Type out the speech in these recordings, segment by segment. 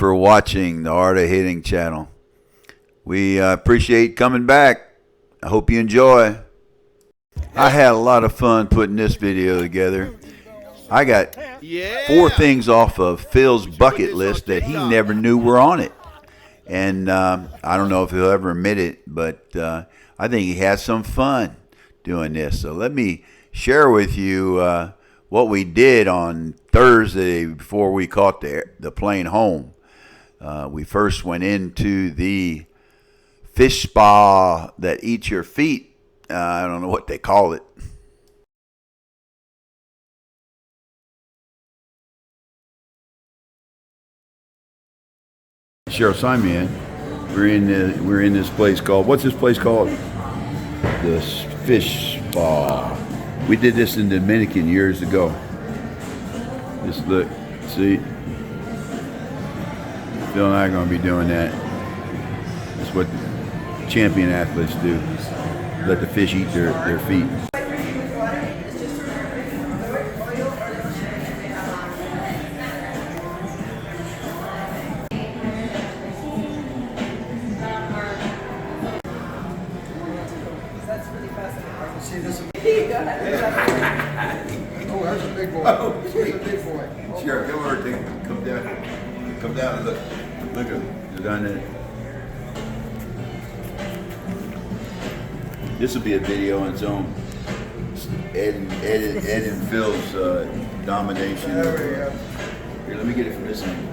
for watching the Art of Hitting channel. We appreciate coming back. I hope you enjoy. I had a lot of fun putting this video together. I got 4 things off of Phil's bucket list that he never knew were on it. And I don't know if he'll ever admit it, but I think he has some fun doing this. So let me share with you what we did on Thursday before we caught the plane home. We first went into the fish spa that eats your feet. I don't know what they call it. Cheryl, sign me in. We're in this place called, what's this place called? The fish spa. We did this in Dominican years ago. Just look, see. Phil and I are going to be doing that. That's what champion athletes do. Let the fish eat their feet. Oh, that's a big boy. Oh, that's a big boy. Sure, come over, come down. Come down and look. Look at him. You're down there. This will be a video on its own. Ed and Phil's domination. There we go. Here, let me get it from this end.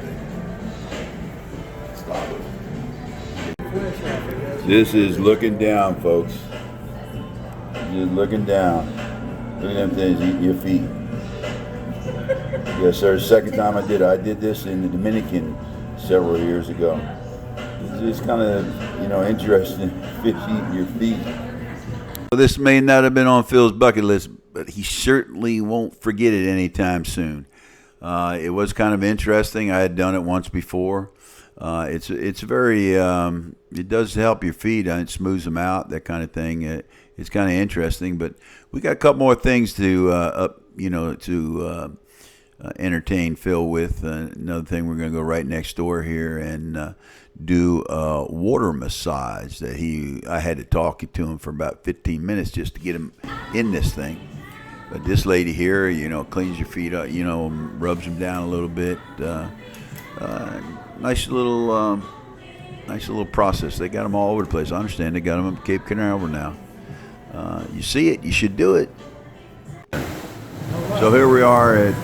Stop it. This is looking down, folks. Just looking down. Look at them things eating your feet. Yes, sir. Second time I did it. I did this in the Dominican several years ago. It's kind of, interesting. Fish eating your feet. This may not have been on Phil's bucket list, but he certainly won't forget it anytime soon. It was kind of interesting. I had done it once before. It's very it does help your feet. It smooths them out, that kind of thing. It's kind of interesting, but we got a couple more things to entertain Phil with. Another thing, we're going to go right next door here and do a water massage that I had to talk to him for about 15 minutes just to get him in this thing. But this lady here, cleans your feet up, rubs them down a little bit. Nice little process. They got them all over the place. I understand they got them up Cape Canaveral now. You see it, you should do it. So here we are at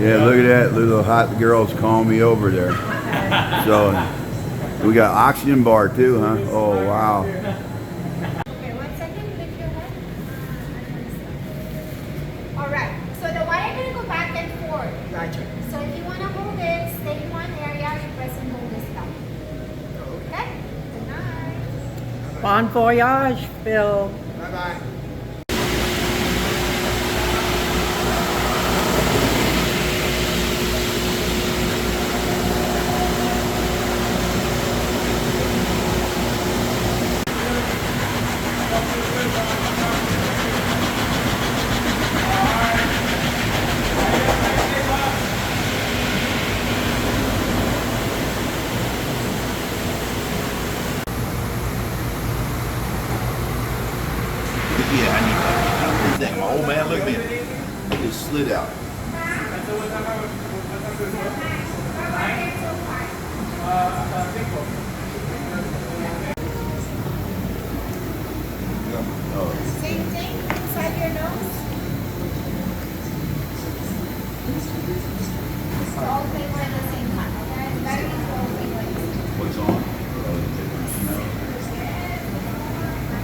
yeah, look at that little hot girl's calling me over there. So we got oxygen bar too, huh? Oh wow. Okay, 1 second, lift your head. Alright, so the wire gonna go back and forth. Gotcha. So if you wanna hold it, stay in one area, you press and hold this down. Okay? Good night. Bon voyage, Phil. Bye-bye. Yeah, I need that. My old man, look at me. It just slid out. Same thing, inside your nose. All paper at the same time, okay? Very slow paper. What's on?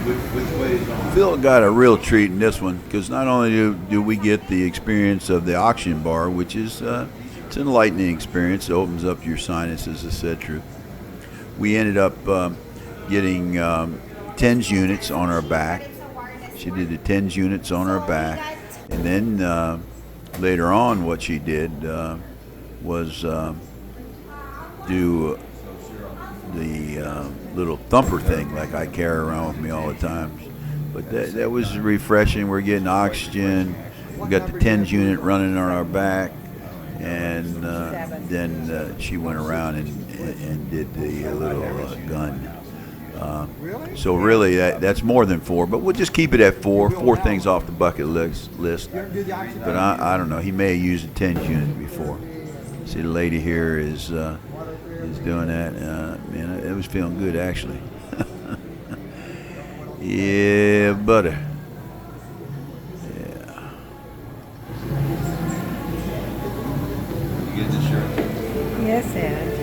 Which way is on? Phil got a real treat in this one because not only do we get the experience of the oxygen bar, which is it's an enlightening experience. It opens up your sinuses, etc. We ended up getting TENS units on our back. She did the TENS units on her back, and then later on, what she did was do the little thumper thing like I carry around with me all the time. But that was refreshing. We're getting oxygen. We got the TENS unit running on our back. and then she went around and did the little gun. So really, that's more than 4, but we'll just keep it at 4. 4 things off the bucket list. But I don't know. He may have used a 10 unit before. See, the lady here is doing that. Man, it was feeling good actually. Yeah, buddy. Yeah. You get this shirt? Yes, Ed.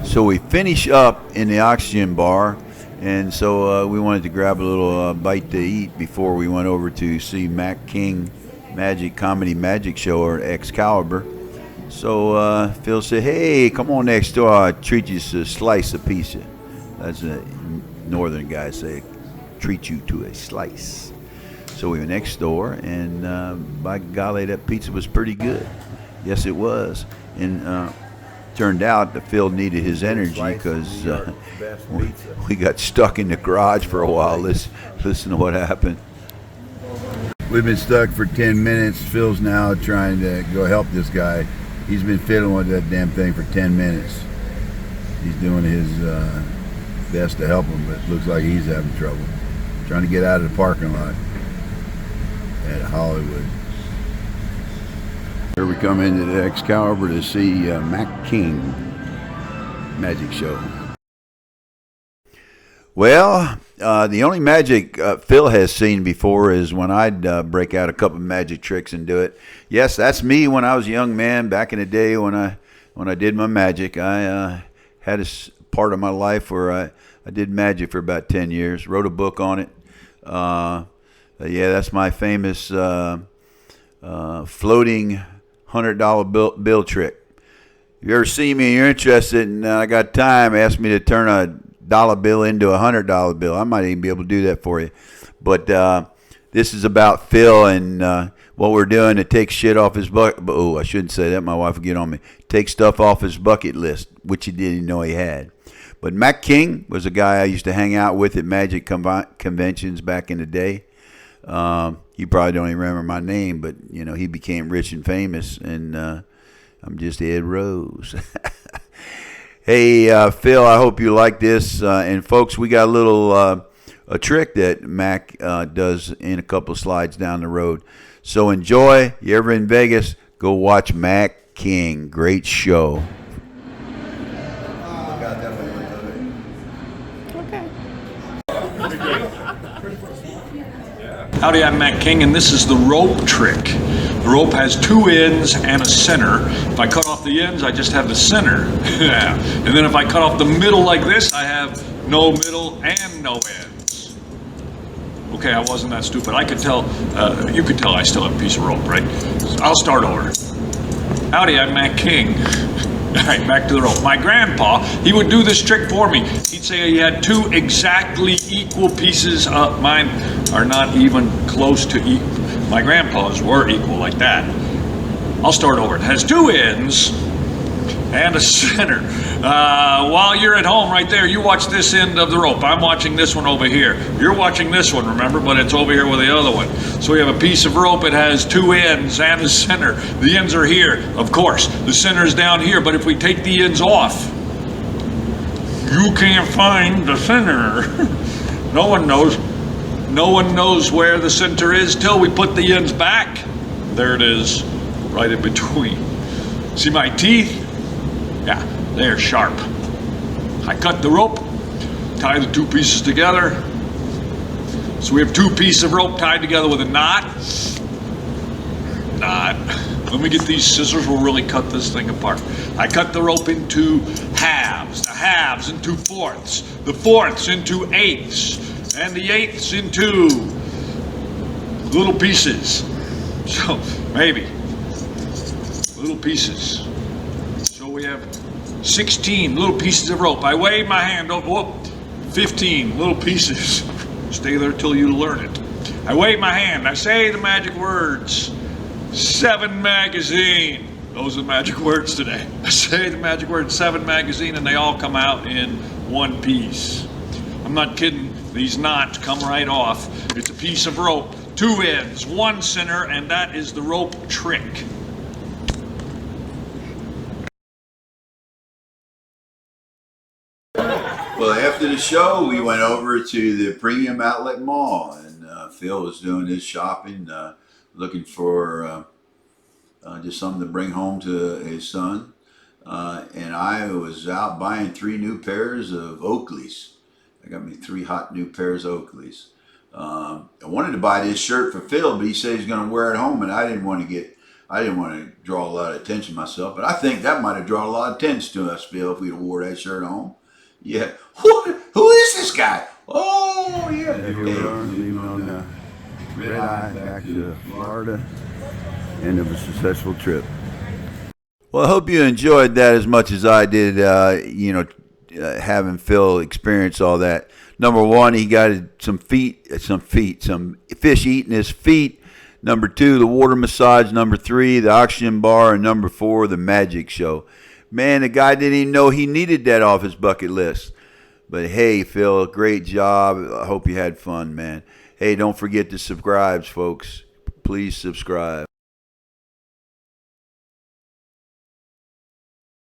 So we finish up in the oxygen bar, and so we wanted to grab a little bite to eat before we went over to see Mac King Comedy Magic Show or Excalibur. So Phil said, "Hey, come on next door. I'll treat you to a slice of pizza." That's a northern guy say, "Treat you to a slice." So we went next door, and by golly, that pizza was pretty good. Yes, it was. And turned out that Phil needed his energy because we got stuck in the garage for a while. Listen to what happened. We've been stuck for 10 minutes. Phil's now trying to go help this guy. He's been fiddling with that damn thing for 10 minutes. He's doing his best to help him, but it looks like he's having trouble. Trying to get out of the parking lot at Hollywood. Here we come into the Excalibur to see Mac King Magic Show. Well, the only magic Phil has seen before is when I'd break out a couple of magic tricks and do it. Yes, that's me when I was a young man back in the day when I did my magic. I had a part of my life where I did magic for about 10 years. Wrote a book on it. Yeah, that's my famous floating $100 bill trick. If you ever see me and you're interested and I got time, ask me to turn a dollar bill into a $100 bill. I might even be able to do that for you. But this is about Phil and what we're doing to take shit off his bucket. Oh, I shouldn't say that. My wife will get on me. Take stuff off his bucket list, which he didn't know he had. But Mac King was a guy I used to hang out with at magic conventions back in the day. You probably don't even remember my name, but you know he became rich and famous, and I'm just Ed Rose. Hey, Phil, I hope you like this. And folks, we got a little a trick that Mac does in a couple of slides down the road. So enjoy. You ever in Vegas? Go watch Mac King. Great show. Howdy, I'm Mac King, and this is the rope trick. The rope has 2 ends and a center. If I cut off the ends, I just have the center. Yeah. And then if I cut off the middle like this, I have no middle and no ends. Okay, I wasn't that stupid. I could tell, you could tell I still have a piece of rope, right? I'll start over. Howdy, I'm Mac King. All right, back to the rope. My grandpa, he would do this trick for me. He'd say he had 2 exactly equal pieces. Mine are not even close to equal. My grandpa's were equal like that. I'll start over. It has 2 ends and a center. While you're at home right there, you watch this end of the rope. I'm watching this one over here. You're watching this one, remember, but it's over here with the other one. So we have a piece of rope. It has 2 ends and a center. The ends are here, of course. The center is down here, but if we take the ends off, you can't find the center. No one knows. No one knows where the center is till we put the ends back. There it is, right in between. See my teeth? Yeah, they're sharp. I cut the rope, tie the 2 pieces together. So we have 2 pieces of rope tied together with a knot. Let me get these scissors, we'll really cut this thing apart. I cut the rope into halves, the halves into fourths, the fourths into eighths, and the eighths into little pieces. So, maybe, little pieces. So we have 16 little pieces of rope. I wave my hand, 15 little pieces. Stay there till you learn it. I wave my hand, I say the magic words. 7 magazine. Those are the magic words today. I say the magic word 7 magazine and they all come out in one piece. I'm not kidding. These knots come right off. It's a piece of rope, 2 ends, 1 center, and that is the rope trick. Well, after the show, we went over to the Premium Outlet Mall, and Phil was doing his shopping, looking for just something to bring home to his son. And I was out buying 3 new pairs of Oakleys. I got me 3 hot new pairs of Oakleys. I wanted to buy this shirt for Phil, but he said he's going to wear it home, and I didn't want to draw a lot of attention myself. But I think that might have drawn a lot of attention to us, Phil, if we'd have wore that shirt home. Yeah. Who is this guy? Oh, yeah. Here we are, leaving on the red eye back to Florida. End of a successful trip. Well, I hope you enjoyed that as much as I did, having Phil experience all that. Number 1, he got some fish eating his feet. Number 2, the water massage. Number 3, the oxygen bar. And number 4, the magic show. Man, the guy didn't even know he needed that off his bucket list. But hey, Phil, great job. I hope you had fun, man. Hey, don't forget to subscribe, folks. Please subscribe.